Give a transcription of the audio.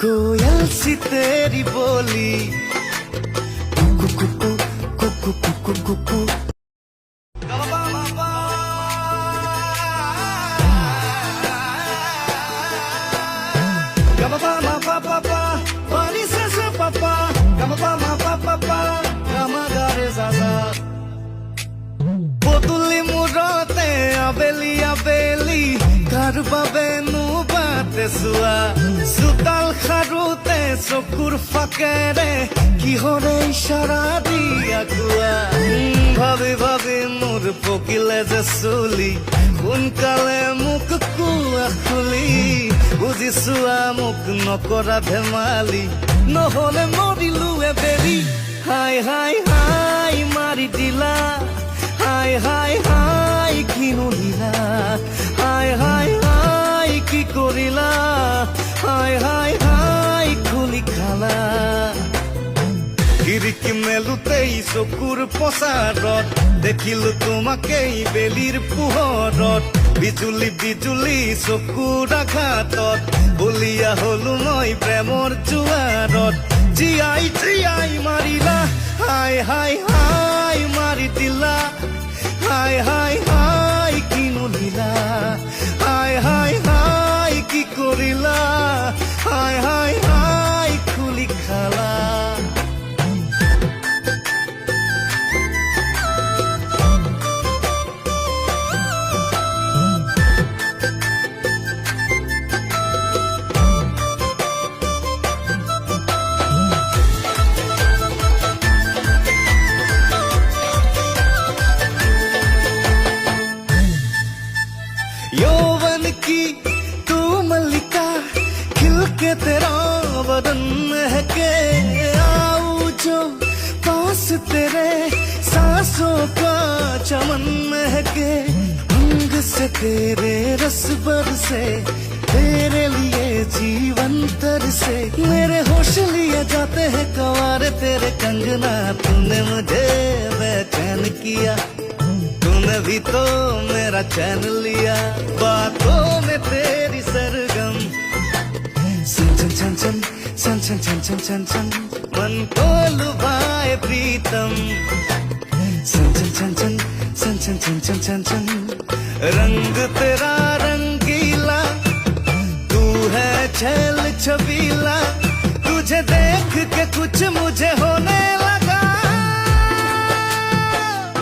कोयल सी तेरी बोली कुकू कुकू कुकू कुकू कुकू। Potuli murote abeli abeli karbabe nubate sua sutal kharute sokur fakere kihore ishara dia kuwa bhabe bhabe mur pokile je suli kunkale muk kuwa khuli bujisua muk nokora dhemali nohole morilu ebeli hai hai hai mari dila high high high কি নহিলা high high high কি করিলা high high high খুলি খালা খিৰিকী মেলোতেই চকুৰ পচাৰত দেখিলো তোমাকেই বেলিৰ পোহৰত বিজুলী বিজুলী চকুৰ আঘাতত বলিয়া হলো মই প্ৰেমৰ জোৱাৰত জীয়াই জীয়াই মাৰিলা হাই হাই হাই মাৰি দিলা হাই হাই হাই কি নলিলা হাই হাই হাই কি কৰিলা হাই হাই হাই খুলি খালা यौवन की तू मल्लिका खिल के तेरा बदन महके आऊं जो पास तेरे सांसों का चमन महके अंग से तेरे रस बरसे तेरे लिए जीवन तरसे मेरे होश लिए जाते हैं कवारे तेरे कंगना तूने मुझे बेचैन किया तूने भी तो मेरा चैन लिया बातों में तेरी सरगम सन सन सन सन सन सन सन सन सन मन को लुभाए प्रीतम सन सन सन सन सन सन सन सन सन सन रंग तेरा रंगीला तू है छैल छबीला तुझे देख के कुछ मुझे होने लगा